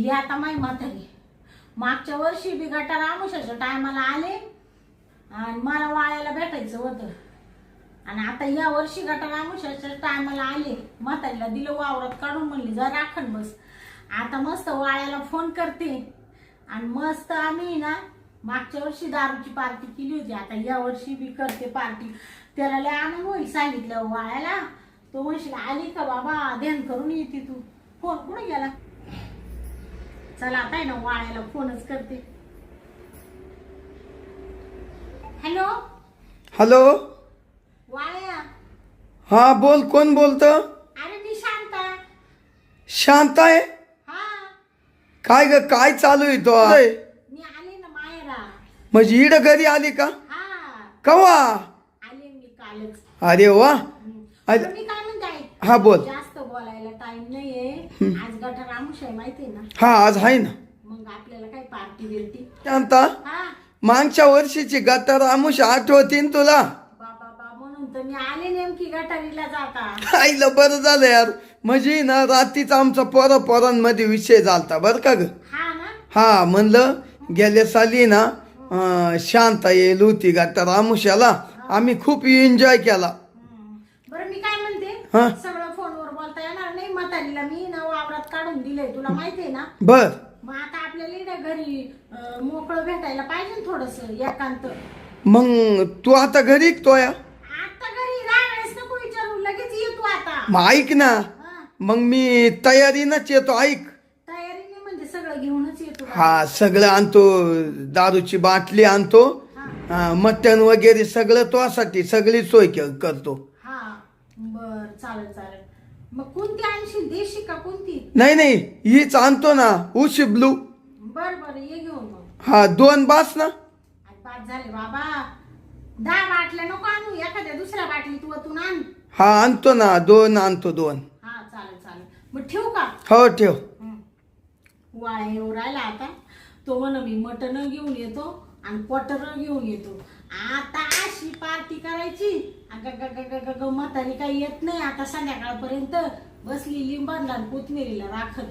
ही आता माई म्हातारी मागच्या वर्षी बी गटार आमुषाच्या टायमाला आले आणि मला वाळ्याला भेटायचं होतं आणि आता या वर्षी गटार आमुषाच्या टायमाला आले म्हातारीला दिलं वावरात काढून म्हणली जा राखण बस. आता मस्त वाळ्याला फोन करते आणि मस्त आम्ही ना मागच्या वर्षी दारूची पार्टी केली होती आता या वर्षी बी करते पार्टी. त्याला लय आनंद होईल सांगितलं वाळ्याला. तो म्हणशील आली का बाबा ध्यान करून येते तू. फोन कुठे गेला. चला आता आहे ना वाळ्याला फोनच करते. Hello hello. वाळ्या. हा बोल. कोण बोलत. अरे मी शांता. शांत आहे. हा काय ग काय चालू आहे तो. मी आले ना मायरा. म्हणजे इड घरी आली का. हा कवा आले मी कालच. अरे वा. तर मी काय म्हणते हा बोल. जास्त बोलायला टाइम नाहीये. आज गटार आमुष आहे माहितीये ना. हा आज आहे ना. मग आपल्याला काय पार्टी बिर्टी. शांता हा मागच्या वर्षीची गटार आमुष आठवतीन तुला. बाबा म्हणून तर मी आले नेमकी गटारीला जाता. आईला बरं झालं यार. म्हणजे ना रात्रीच आमचा पोरांमध्ये विषय झालता बर का ग. हा ना. हा म्हणलं गेल्या साली ना शांता येईल होती गटार आमुष्याला. आम्ही खूप एन्जॉय केला. बरं मी काय म्हणते हा. सगळं फोनवर बोलता येणार नाही. म्हातारीला मी ना वावरात काढून दिलंय तुला माहितीये ना. बर. मग आता आपल्याला इकडे घरी मोकळं भेटायला पाहिजे थोडस एकांत. मग तू आता घरी तोया. आता घरी राहायलाच नको विचारू लगेच ये तू आता. मग ऐक ना. हा. मग मी तयारीनच येतो. ऐक. तयारीने म्हणजे सगळं घेऊनच येतो. हा सगळं आणतो. दारूची बाटली आणतो. मटण वगैरे सगळं तुझ्यासाठी सगळी सोय करतो. हा बर चालेल चालेल. मग कोणती आणशील देशी का कोणती. नाही हीच आणतो ना उशी ब्लू. बर बर ये घेऊन मग. हा 2 बास ना. पाच झाले बाबा. 10 बाटल्या नको आणू. एखाद्या दुसऱ्या बाटलीत वतून आण. हा आणतो ना 2 आणतो 2. हा चालेल चालेल. मग ठेवू का. हो ठेव. वाळ्या येऊ राहिला आता. तो म्हण मी मटण घेऊन येतो आणि क्वार्टर घेऊन येतो. आता अशी पार्टी करायची. अग म्हातारी काही येत नाही आता संध्याकाळपर्यंत. बसली लिंबांना कोथमिरीला राखल.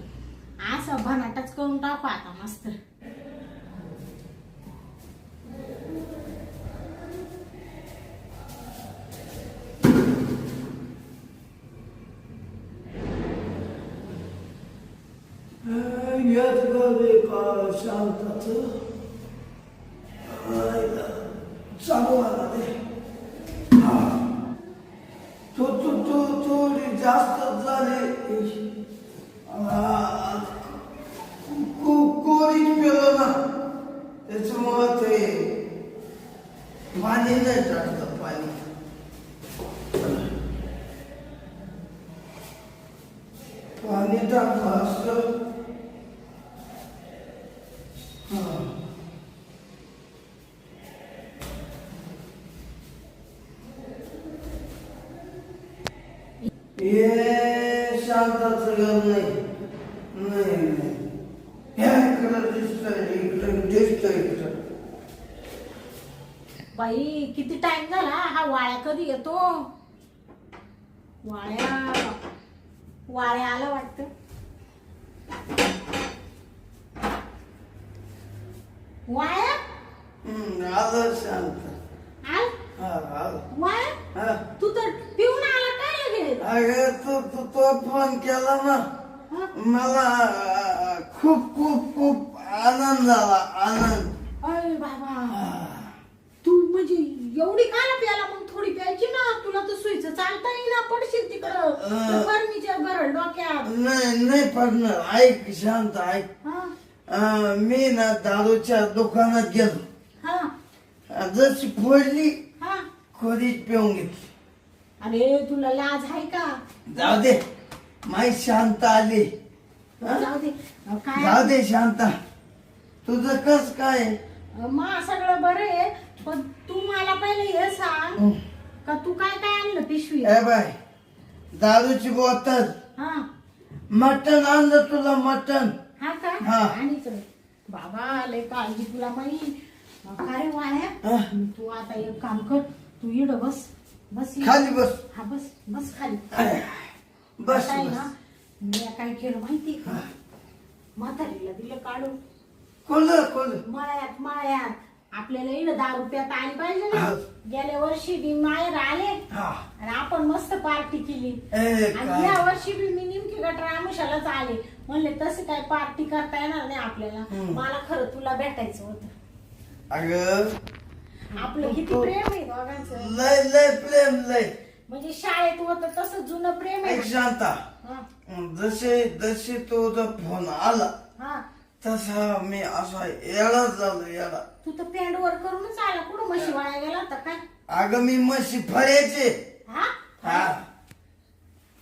असं भनाटच करून टाकू आता मस्त. थोडी जास्त झाली. कोरीच पेलो ना त्याच्यामुळं ते पाणी नाही टाकत. पाणी टाकलं असतं. हे शांताचं घर नाही. बाई किती टाइम झाला. हा वाळ्या कधी येतो. वाळ्या आला वाटत. वाळ्या आलं शांत. वाळ्या तू तर पिऊन आला काय लगेच. अरे तो फोन केला ना. मला खूप खूप खूप आनंद झाला. आनंद. अरे बाबा तू म्हणजे एवढी काला प्याला. मग थोडी प्यायची ना. तुला तर सुईचं चालता येईना. पडशील तिकडं फर्निचर भरल डोक्यात. नाही पडणार. ऐक शांत ऐक. मी ना दारूच्या दुकानात गेलो. जशी फोडली खोरीच पिऊन घेतली. अरे तुला लाज आहे का. जाऊ दे. माई शांत आली. जाऊ दे. काय जाऊ दे शांता. तुझं कस काय. मा सगळं बरं आहे. पण तू मला पहिले हे सांग का तू काय काय आणलं पिशवी. बाय दारूची बोतल. मटण आणलं तुला. मटण. हा का. आणि इकडे बाबा लय काळजी तुला माहिती. काय वाळ्या तू आता एक काम कर. तू इड बस. बस खाली बस. हा बस बस खाली. बस ना मी काय केलं माहिती का. म्हातारीला दिलं काढून कोण मळ्यात आपल्याला इकडं 10 रुपयात आली पाहिजे ना. हा. गेल्या वर्षी बी माहेर आले हा आणि आपण मस्त पार्टी केली. ए, आणि काय? या वर्षी बी मी नेमकी गटर आमुषालाच आले. म्हणले तसे काय पार्टी करता येणार नाही आपल्याला. मला खरं तुला भेटायचं होतं. अगं आपलं किती प्रेम आहे दोघांचं. लय लय प्रेम लय. म्हणजे शाळेत होतं तसं जुनं प्रेम आहे. एक शांता हा, जसे तुझा फोन आला हा. तसा मी असा येडा झालो येडा. तू तर पॅन्ट वर करूनच आला. कुठं म्हशी वाया गेला होता काय? अगं मी म्हशी फळ्याचे. हा हा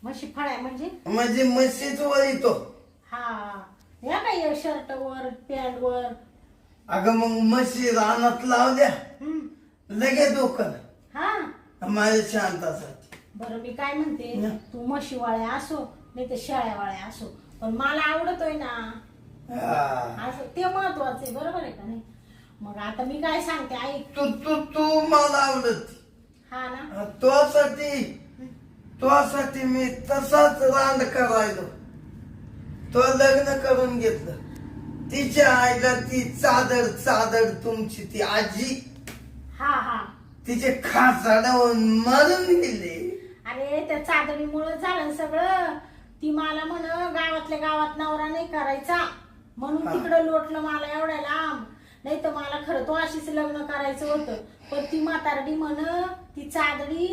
म्हशी फळ्या म्हणजे म्हशीच वर येतो. हा या काय शर्ट वर पॅन्ट वर. अगं मग म्हशी रानात लावल्या लगेच दुकान हा माझ्या शांतासाठी. बरं मी काय म्हणते, तू म्हशी वाळ्या असो नाही तर शेळ्या वाळ्या असो, पण मला आवडतोय ना. हा. असं ते महत्वाचं आहे. बरोबर आहे का नाही? मग आता मी काय सांगते ऐक. तू तू तू मला आवडत. हा ना. तुझ्यासाठी मी तसाच रांड करायलो. तो लग्न करून घेतलं. तिच्या आईला ती चादर तुमची ती आजी हा हा तिचे खासाडावून मारून गेले. अरे त्या चादणीमुळे झालं सगळं. ती मला म्हण गावातल्या गावात नवरा नाही करायचा म्हणून तिकडं लोटलं मला एवढ्या लांब. नाही तर मला खरं तो अशीच लग्न करायचं होतं. पण ती म्हातारडी म्हण ती चादडी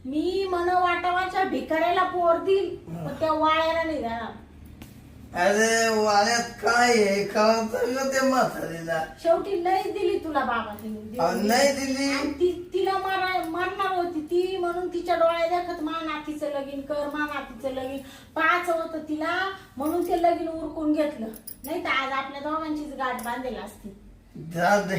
मी म्हण वाटावाच्या भिकाऱ्याला पोर देईल पण त्या वाळ्याला नाही देणार. अरे वाड्यात काय आहे कळतं का ते म्हातारीला. शेवटी नाही दिली तुला बाबा तिने. नाही दिली. आणि तिला मरणार होती ती म्हणून तिच्या डोळ्या देखत मा नातीचं लगीन कर मा नातीचं लगीन पाहायचं होतं तिला म्हणून ते लगीन उरकून घेतलं. नाही तर आज आपल्या दोघांचीच गाठ बांधलेली असती. जा दे.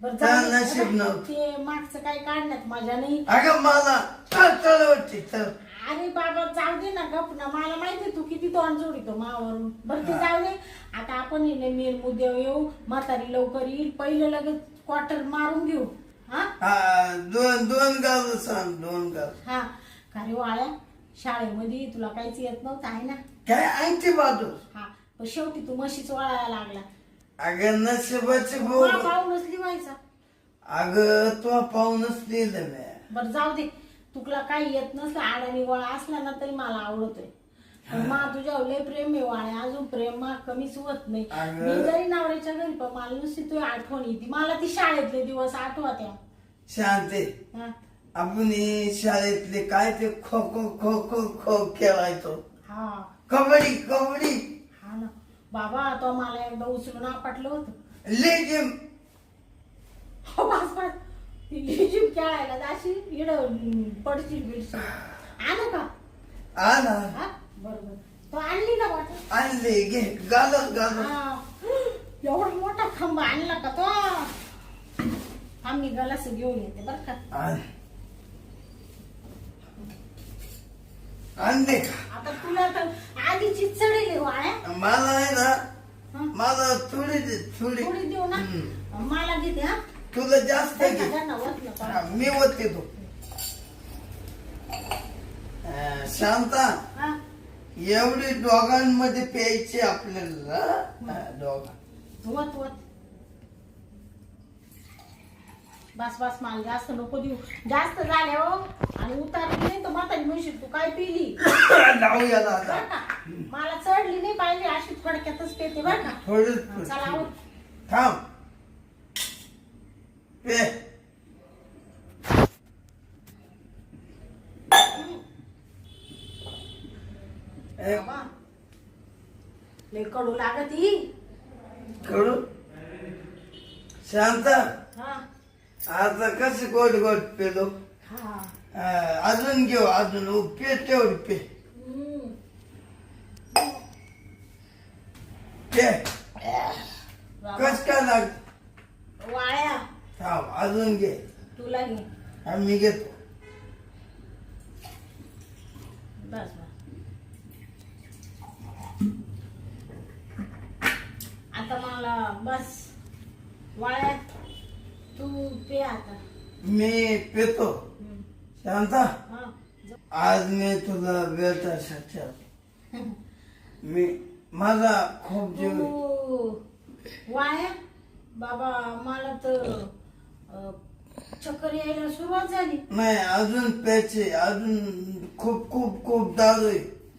बरं त्या जाऊ दे. नशीब नव्हतं. ते मागचं काय काढण्यात मजा नाही. अगं मला चल वाटते चल. अरे बाबा जाऊ दे ना गप ना. मला माहिती तू किती तोंड जोडितो मावरून. बरं ते जाऊ दे. आता आपण मेन मुद्द्यावर येऊ. म्हातारी लवकर येईल. पहिलं लगेच क्वार्टर मारून घेऊ. हा दोन गाव सांग 2 गाव. हा का रे वाळ्या शाळेमध्ये तुला काहीच येत नव्हतं आहे ना. काय ऐकते बाजू. हा पण शेवटी तू म्हशीच वळायला लागला. अगं नशिबाची बोल. पाहूनच लिवायचा. अगं तो पाहूनच लिहिलं मी. बरं जाऊ दे. तुला काही येत नसलं आडानी वळा असला ना तरी मला आवडतोय. पण मा तुझ्यावर लय प्रेम आहे वाळ्या. अजून प्रेम मा कमीच होत नाही. मी जरी नवऱ्याच्या घरी पण मला नुसती तुझी आठवण येते. मला ती शाळेतले दिवस आठवत्या. शांते हा आपण शाळेतले काय ते खो खो खो खो खो खेळायचो. हा कबड्डी हा ना बाबा. तो मला एकदा उचलून आपटलं होतं. लेजिम. हो बस बस. लिजिम खेळायला जाशील इड पडशील बिडशील. आलं का? आला हा बरोबर. तो आणली ना वाटत. आणले घे घालत हा. एवढा मोठा खांबा आणला का तो? आम्ही गलास घेऊन येते बर का. आणले का? आता तुला तर आधीची चढेल वाळ्या. मला आहे ना हा? मला थोडी थोडी थोडी देऊ ना. मला घेते हा. तुला जास्त घे. त्यांना वतलं का? हा, मी होते तो शांता हा? एवढी दोघांमध्ये प्यायची आपल्याला. दोघां वत वत. बस बस मला जास्त नको देऊ. जास्त झाले हो आणि उतारली नाही तर म्हातारी म्हणशील तू काय पिली. लावूया आता. बरं का? मला चढली नाही पाहिजे अशी थोडक्यातच पेते बर का. थोडी चला आहोत. थांब पे. बाबा, लय कडू लागत ही. कडू शांता हा आता कसे गोड गोड पेलो. हा अजून घेऊ अजून पे तेवढी पे पे. कस काय लाग वाळ्या. थांब अजून घे. तुला घे. मी घेतो. बस बस. आता मला बस वाळ्यात तू पे आता. मी पेतो. शांता हा आज मी तुला भेटायसाठी आलो. मी माझा खूप जीव आहे. तू वाया बाबा मला तर चक्कर यायला सुरुवात झाली. नाही अजून प्यायचे, अजून खूप खूप खूप दारू आहे.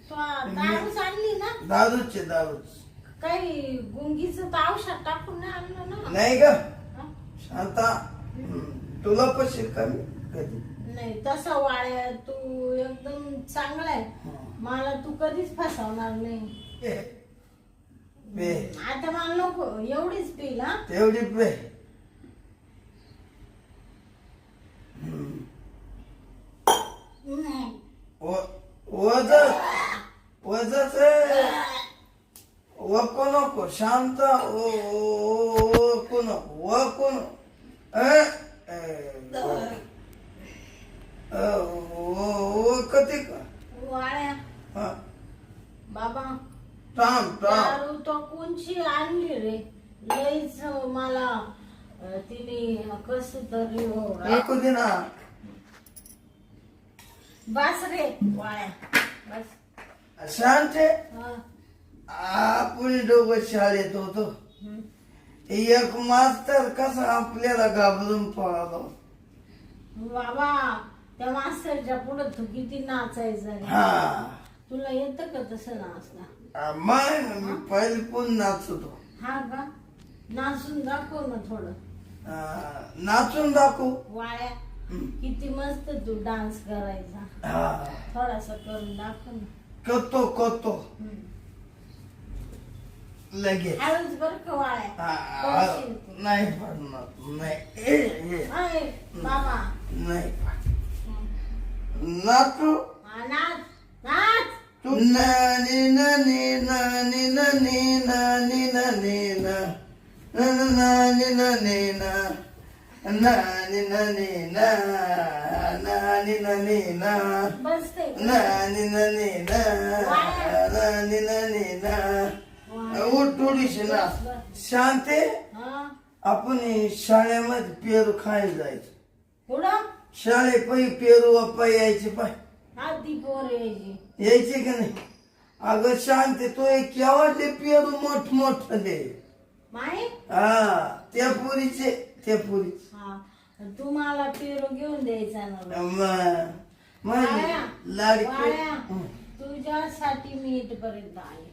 तू दारूच आणली ना? दारूचे दारूच. काही गुंगीचं तर औषध टाकून नाही आणलं ना? नाही का हा? शांता, तुला पैसे कमी कधी नाही तसा वाळ्या तू एकदम चांगला आहे. मला तू कधीच फसवणार नाही. पे आता मला नको एवढीच पिल हा. तेवढी पे. वजच वजच वको नको शांत वको नको वको कधी का वाळ्या हा, बाबा थांब थांब. दारू तो कोणची आणली रे? लईच मला तिने कस तरी ऐकू दे ना. बस रे वाळ्या बस. शांत आहे. हा. आपण दोघं शाळेत होतो. हम्म. एक मास्तर कसा आपल्याला घाबरून पळाला. बाबा त्या मास्तरच्या पुढे तू किती नाचायचं रे. हा तुला येतं का तसं नाचता? मग मी पहिले पण नाचतो. हा का? नाचून दाखव ना थोडं. नाचून दाखवू. वाळ्या किती मस्त तू डान्स करायचा. हा थोडासा करून दाखव ना. करतो करतो हम्म. लगेच. हळूच बर का वाळ्या. करशील तू. नाही पडणार नाही. अय, बाबा नाही हम्म. नाचू. हा, नाच नाच. तू नानी नानी नानी नानी नानी नानी ना नानी नानी ना नानी नानी ना नानी नानी ना बसते नानी नानी ना नानी नानी ना उठ थोडीशी ना. शांते हा. आपण शाळेमध्ये पेरू खायला जायचं. पुढं शाळे पै पेरू अप्पा यायचे पाय आधी पोर यायची. यायचे का नाही. अगं शांती तो एक केव्हाचे पेरू मोठ मोठे. माही हा त्या पुरीचे त्या पुरीचे. हा तू मला पेरू घेऊन द्यायचा ना. वाळ्या, लाडके. वाळ्या, तुझ्यासाठी मी इथपर्यंत आले.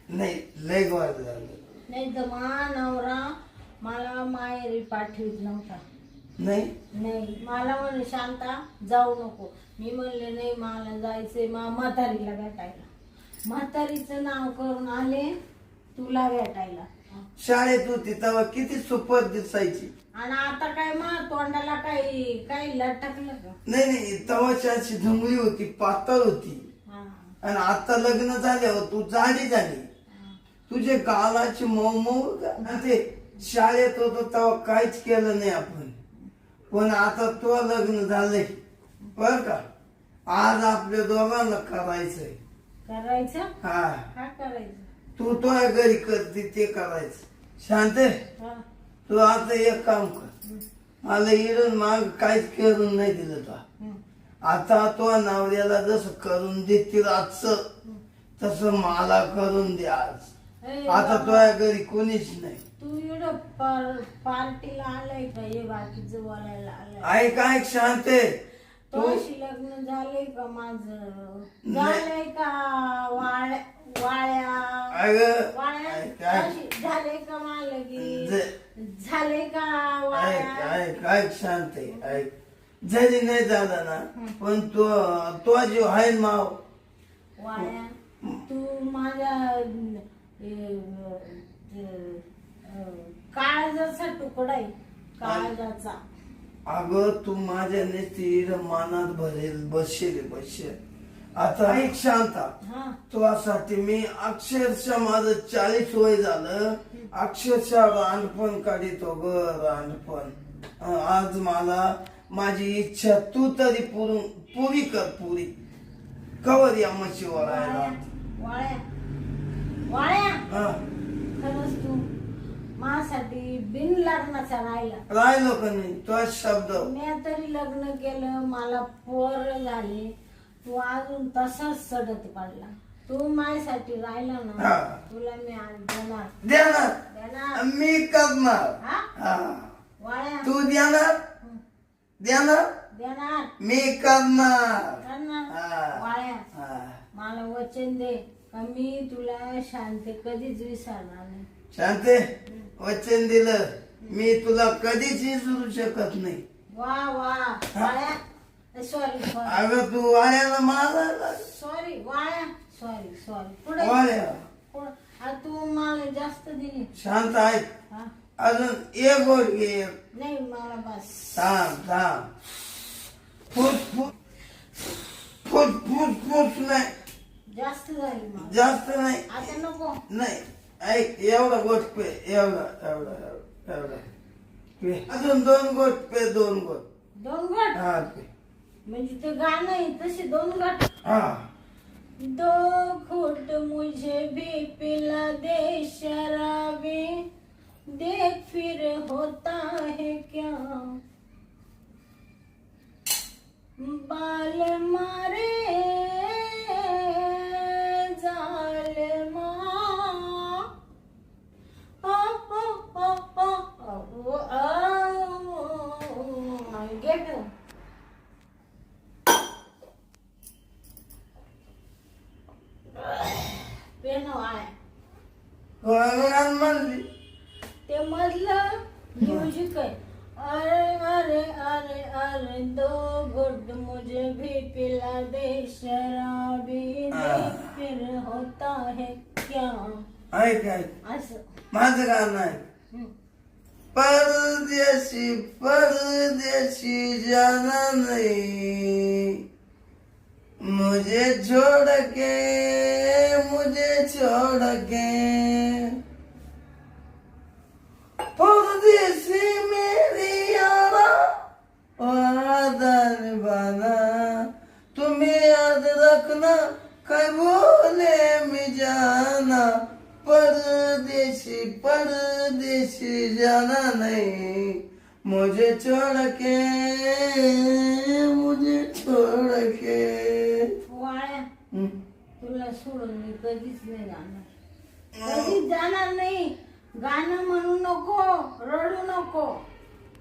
नाही लय गोड झालं. नाही तर मा नवरा मला माहेरी पाठवीत नव्हता. नाही नाही मला म्हणे शांता जाऊ नको. मी म्हणले नाही मला जायचंय म्हातारीला भेटायला. म्हातारीचं नाव करून आले तुला भेटायला. शाळेत होती तेव्हा किती सुपर दिसायची. आणि आता काय मग तोंडाला काही काही लटकलं का? नाही नाही तेव्हाची अशी धुंगळी होती, पातळ होती. हा. आणि आता लग्न झाल्यावर तू जाडी झाली. तुझे गालाची मऊ मऊ आणि ते शाळेत होतो तेव्हा काहीच केलं नाही आपण. पण आता तो लग्न झालंय बर का. आज आपल्या दोघांना करायचंय. करायचं हा काय करायचं? तू तुझ्या घरी करते ते करायचं. शांत आहे? हा. तू आता एक काम कर. मला इडून माग काहीच करून नाही दिलं तुला. हम्म. आता तो नवऱ्याला जसं करून देतील आजचं तसं मला करून दे आज. ए, आता बाबा, तुझ्या घरी कोणीच नाही. तू एवढं पार्टीला आलाय का? हे बाकीचं बोलायला आलाय. ऐक ऐक शांत आहे. तू तोशी लग्न झालंय का माझं? नाही. झालंय का वाळ्या वाळ्या अगं वाळ्या ऐक ऐक तोशी झालंय का मला की जे- झालंय का ऐक वाळ्या? ऐक ऐक शांत आहे. ऐक जरी नाही झालं ना पण तो जीव आहे ना माव. वाळ्या तू माझ्या काळजाचा तुकडा आहे. काळजाचा. अगं तू माझ्या नेस्तीर मनात भरेल बसेल बसेल. आता ऐक शांता. हा. तुझ्यासाठी मी अक्षरशः माझं 40 वय झालं. अक्षरशः रानपण काढितो ग रानपण. आज मला माझी इच्छा तू तरी पुरी कर पुरी. कवर या मशी वळायला. वाळ्या वाळ्या हा खरंच तू माझ्यासाठी बिन लग्नाचा राहिला. राहिलो का नाही तो शब्द. मी तरी लग्न केलं मला पोर झाले. तू अजून तसाच सडत पडला. तू माझ्यासाठी राहिला ना हा. तुला मी आज देणार देणार देणार मी करणार हा हा. वाळ्या तू देणार देणार देणार मी करणार करणार हा. वाळ्या हा. मला वचन दे का मी तुला शांती कधीच विसरणार नाही शांते वचन दिलं मी तुला कधीच विसरू शकत नाही वा वा वाळ्या सॉरी सॉरी अगं तू वाड्याला मारायला सॉरी वाळ्या सॉरी सॉरी पुढे वाड्या तू मला जास्त दिली शांत आहे हा अजून एक गोष्ट घे नाही मला बस थांब थांब foot foot foot foot foot नाही जास्त झाली मला जास्त नाही आता नको नाही ऐक एवढा गोष्ट पे एवढा एवढा एवढा एवढा पे अजून 2 गोष्ट पे 2 गोष्ट 2 घट हा पे म्हणजे ते गाणं आहे तसे 2 घट हा 2 घुट मुझे भी पिला दे शराबी देख फिर होता है क्या बाल मारे जालिमा get it. पेन आहे कोणाला म्हणली ते मधलं म्युझिक आहे अरे अरे अरे अरे 2 घुट मुझे भी पिला दे शराबी देख फिर होता है क्या ऐक ऐक असं माझं गाणं आहे हम्म. परदेशी परदेशी जाना नहीं मुझे छोड़ के परदेशी मेरी यारा वादा निभाना तुम्हें याद रखना कहीं बोले मैं जाना परदेशी परदेशी जाना नहीं मुझे छोड़ के वाळ्या हम्म. तुला सोडून मी कधीच नाही जाणार कधीच जाणार नाही गाणं म्हणू नको रडू नको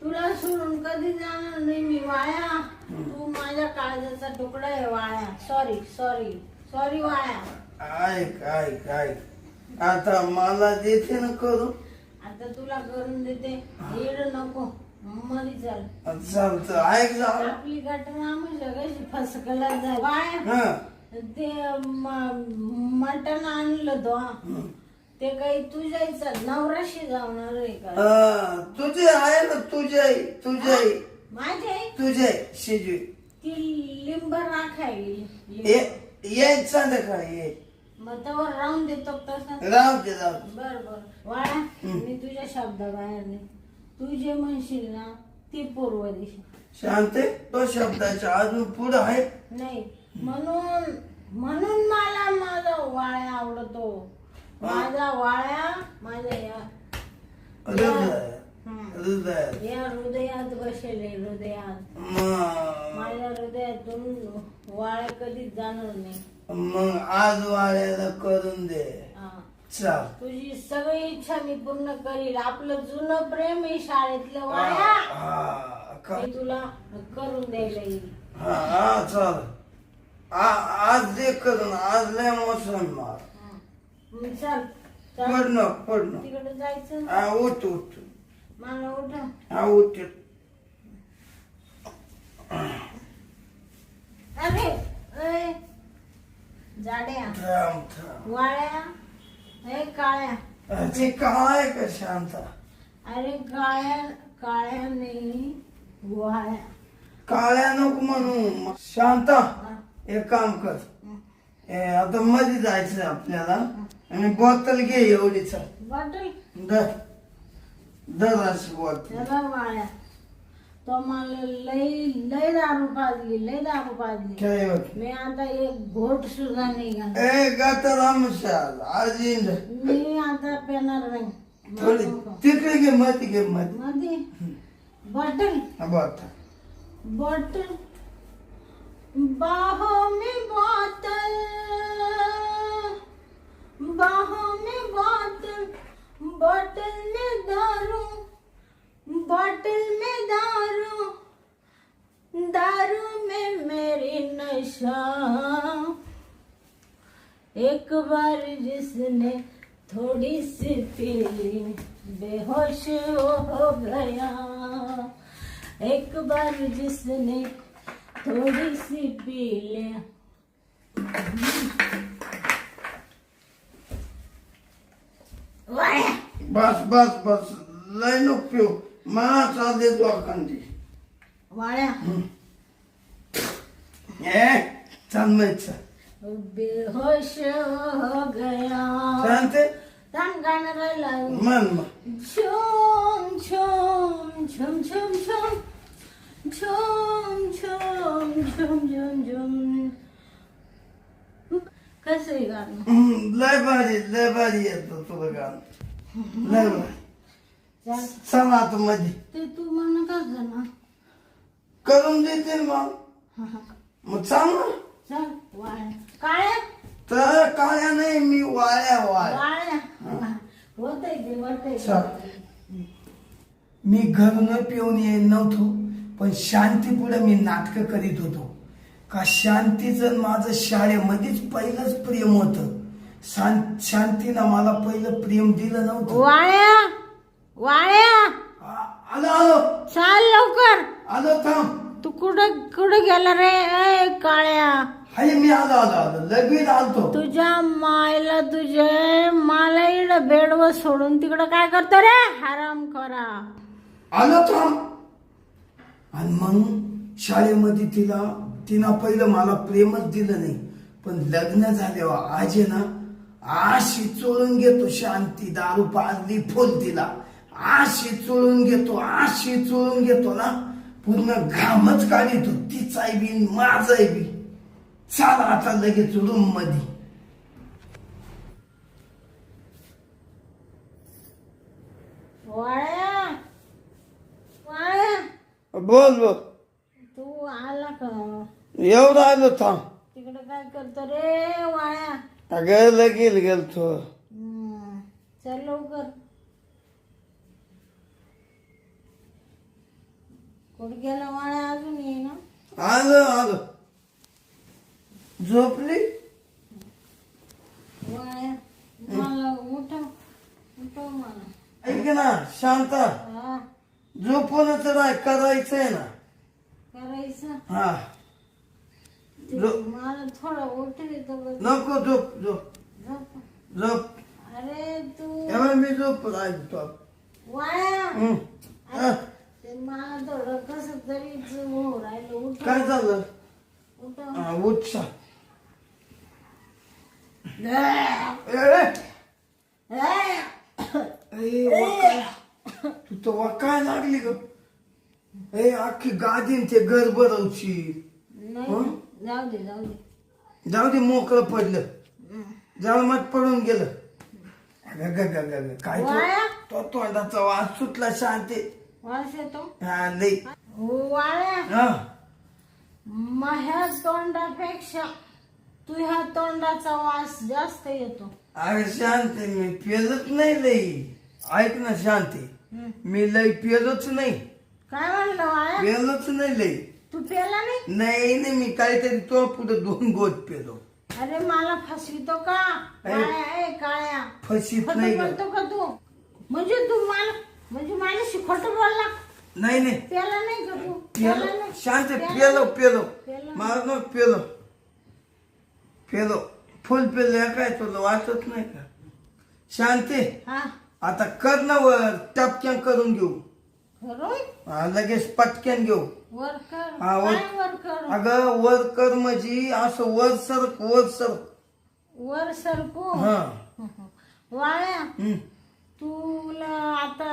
तुला सोडून कधी जाणार नाही मी वाळ्या तू माझ्या काळजाचा तुकडा आहे वाळ्या सॉरी सॉरी सॉरी वाळ्या ऐक ऐक ऐक आता मला देते ना करू आता तुला करून देते येड नको मधी चाल चालतं ऐक जाऊ आपली घटना म्हणजे कशी फसकला जाय वाळ्या हा ते मटण आणलं तो हा. ते काही तुझ्या नवराशी जाणार आहे का तुझे आहे ना तुझे माझे शिजवी ती लिंब राखायली ये संध्याकाळी ये मग तवर राहून देतो तसं राहू दे राहू दे. बर बर वाळा मी तुझ्या शब्दाबाहेर नाही तू जे म्हणशील ना ती पूर्व दिशा शांते तो शब्दाच्या अजून पुढे आहे नाही म्हणून म्हणून मला माझा वाळ्या आवडतो माझा वाळ्या माझ्या या हृदय या हृदयात बसेले हृदयात माझ्या हृदयातून वाळ्या कधीच जाणार नाही मग आज वाड्याला करून दे हा. चाल तुझी सगळी इच्छा मी पूर्ण करील आपलं जुनं प्रेम आहे शाळेतलं वाया हा मी तुला करून द्यायला येईल हा चाल आज दे करून आज लय मोसम मार मग चल चल. पडणं तिकडे जायचं हा उठ उठ मला उठ हा उठ अरे ए, जाड्या थांब थांब वाळ्या हे काळ्या ते काय का शांता अरे काळ्या नाही वाळ्या काळ्या नको म्हणू शांता एक काम कर आता मध्ये जायचं आपल्याला आणि बॉटल घे एवढीच बॉटल दर अशी बॉटल त्याला वाळ्या तो मला लय दारू पाजली काय होत मी आता एक घोट सुद्धा नाही घालत. ए गाता रामशाल आज इंद मी आता पेणार नाही थोडी तिकडे घे मध्ये मध्ये बॉटल बॉटल बाहों में बोतल बाहों में बोतल, बोतल में दारू, बोतल में दारू, दारू में मेरी नशा। एक बार जिसने थोड़ी सी पी ली बेहोश वो हो गया। एक बार जिसने थोड़ी सी पी ले। बस बस बस लय नको पिऊ मा चालले दोघांची वाळ्या चाल माहित बेहोश हो गया। सांगते थांब गाणं राहिलं. मन मग छुम छुम छुम छुम छुम छुम छुम छुम छुम छुम. कसं आहे गाणं? लय भारी येतो तुला गाणं लय भारी. चाल. चल आता मध्ये ते तू म्हणणं का ना करून देते मग मग चाल ना. चल वाळ्या काळ्या तर काळ्या नाही मी वाळ्या वाळ्या होतंय ते होतंय. चल. मी घरून पिऊन येत नव्हतो पण शांती पुढे मी नाटक करीत होतो का शांतीचं माझं शाळेमध्येच पहिलंच प्रेम होतं. शांतीनं मला पहिलं प्रेम दिलं नव्हतं. वाळ्या वाळ्या आलो आलो चाल लवकर. आलो थांब. तू कुठं कुठं गेला रे ए काळ्या? हाय मी आलो आलो आलो लगेच आलतो. तुझ्या मायला तुझे मला इकडं बेडवर सोडून तिकडं काय करतो रे हराम करा. आलो थांब. आणि मग शाळेमध्ये तिनं पहिलं मला प्रेमच दिलं नाही पण लग्न झाल्यावर आज आहे ना आशी चोळून घेतो. शांती दारू पाजली फुल तिला आशी चोळून घेतो ना पूर्ण घामच काढितो. तिचाय बी माझाय बी. चाल आता लगेच रूम मध्ये. वाळ्या वाळ्या बोल बोल. तू आला का? एवढं आलो थांब. तिकडं काय करतो रे वाळ्या? अगं लगेच गेलतो. चल लवकर. कुठं गेला वाळ्या अजून ये ना? आलो आलो. झोपली वाळ्या मला उठव मला. ऐक ना शांता हा झोपूनच नाही करायचंय ना. करायचं हा मला थोडं उठवितो. नको झोप झोप झोप. झोप. अरे तू एवढं मी झोप राहतो. वाळ्या ते मला थोडं कसं तरीच हो राहिलं. उठ काय झालं? उठ. उठसा. तू तर वाकाय लागली ग. अख्खी गादीन ते घर भरवची. नाही जाऊ दे जाऊ दे. जाऊ दे मोकळं पडलं. जाऊ मग पडून गेलं. काय वाळ्या तो तोंडाचा वास सुटला शांती. वास येतो. हा लई. वाळ्या हा माझ्या तोंडापेक्षा तुझ्या तोंडाचा वास जास्त येतो. अरे शांती मी पेलच नाही लई. ऐक ना शांती मी लई पेलोच नाही. काय म्हणलं वाळ्या? पेलोच नाही लई. तू पेला नाही? नाही मी काहीतरी तो पुढे 2 गोट पेलो. अरे मला फसवितो का वाळ्या? काळ्या फशीत खोटं नाही ग. बोलतो का तू? म्हणजे माझ्याशी खोटं बोलला? नाही नाही पेला नाही का तू? पेला पेलो नाही? शांत पेला पेलो पेलो. मार मग पेलो फुल पेलो. काय तुला वाटत नाही का शांती? हा आता कर ना वर टपक्यान करून घेऊ. करून हा लगेच पटक्यान घेऊ. वर कर. हा, वर. काय वर कर? अगं वर कर म्हणजे असं वर सरक वर सरकू. हा वाळ्या हम्म. तुला आता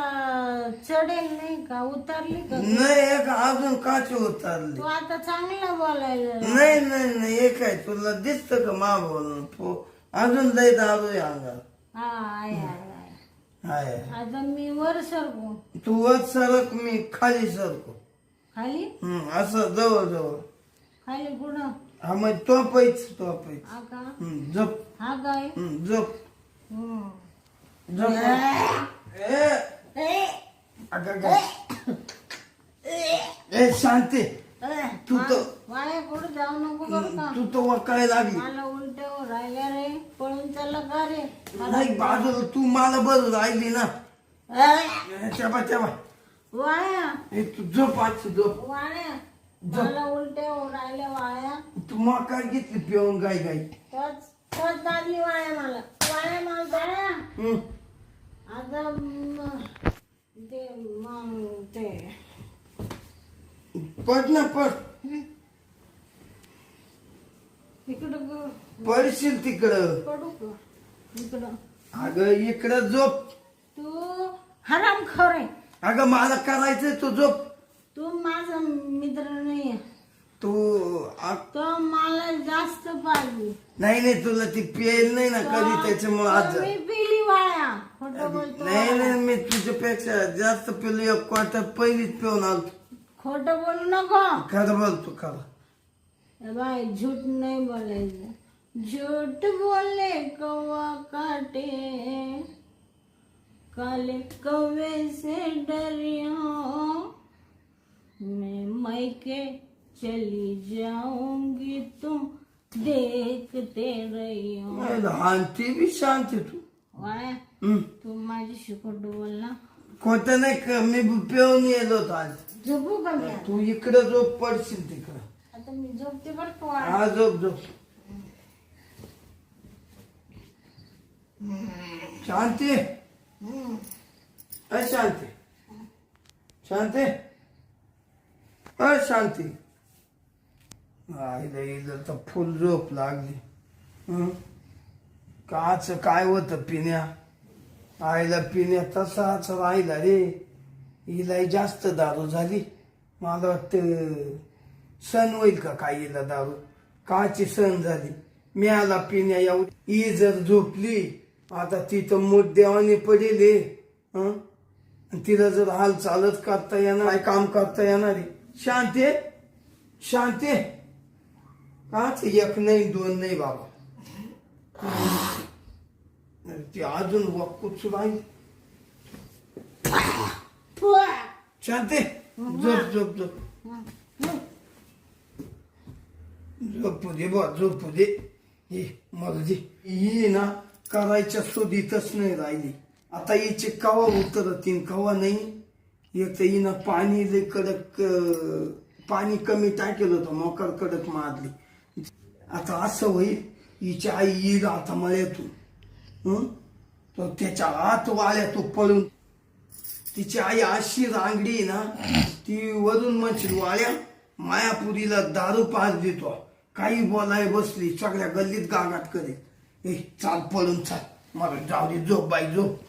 चढेल नाही का? उतरली का? नाही एक अजून काची उतरली. तू आता चांगला बोलायला. नाही नाही नाही एक आहे तुला दिसत का मा बोलून अजून लय दारू आहे अंगात. हा आहे आहे आहे आता मी वर सरकू. तू वर सरक मी खाली सरको. खाली असं जवळ जवळ. खाली कुठं? हा मग तो पैच हा का? झोप हा काय? झोप झोप. ए, अगं गं. ए शांती, तू तर वाया कुठं जाऊ नको बरं का. तू तर वकाय लागली. मला उलट राहिल्या रे, पळून चाललं का रे. नाही बाजूला तू मला बरं राहिली ना. तेव्हा तेव्हा वाया तू झोप आज झोप. वाया मला उलट्या राहिल्या वाया. तू मग काय घेतली पिऊन गाय गाय. तोच लागली वाया मला. वाया मला जाया. आता ते मग ते पड ना पड. इकडं पडशील तिकडं. पडू का इकडं. अगं इकडं झोप. तू हराम खोर. अगं मला करायचंय तू झोप. तू माझा मित्र नाही. तू तो मला जास्त पाहिजे. नाही तुला ती पेल नाही ना कधी त्याच्यामुळे आज. मी पिली वाया. खोटं बोलतो. नाही मी तुझ्यापेक्षा जास्त पिलो. एक क्वार्टर पहिलीच पिऊन आलो. खोटं बोलू नको. खरं बोलतो खरं. भाई झूठ नहीं बोलेगा. झूठ बोले कौवा काटे, काले कौवे से डरियो. मैं मैके चली जाऊंगी तुम देखते रहियो. शांती बी शांती तू. वाया तू माझ्याशी खोटं बोल ना. खोटं नाही मी पिऊन येलो होतो आज. झोपू का मी आता? तू इकडं झोप पडशील तिकडं. आता मी झोपते बरं का. हा झोप झोप. शांती अशांती शांती अशांती. आईला इथं तर फुल झोप लागली. काच काय होतं पिण्या. आईला पिण्या तसाच राहिला रे. हिलाही जास्त दारू झाली. मला वाटतं सण होईल का काय हिला दारू. काची सण झाली. मी आला पिण्या येऊ. ही जर झोपली आता ती तर मुद्द्यावानी पडेल. तिला जर हाल चालत करता येणार काय काम करता येणार आहे. शांती शांती. काच एक नाही दोन नाही बाबा. ती अजून वक्कूच राहील. शांती झोप झोप झोप. झोपू दे बा झोपू दे. ही मर्जी ही ना करायच्या शोधीतच नाही राहिली. आता हिचे कवा उतरतीन कवा नाही. एक तर हिनं पाणी लय कडक पाणी कमी टाकेल होतं. मोकर कडक मारली. आता असं होईल हिची आई येईल आता मळ्यातून. तो त्याच्या आत वाळ्या तो पळून. तिची आई अशी रांगडी ना ती वरून म्हणशील वाळ्या मायापुरीला दारू पास देतो. काही बोलाय बसली सगळ्या गल्लीत गागाट करे. चाल पळून चाल. मला जाऊ दे झोप बाई झोप.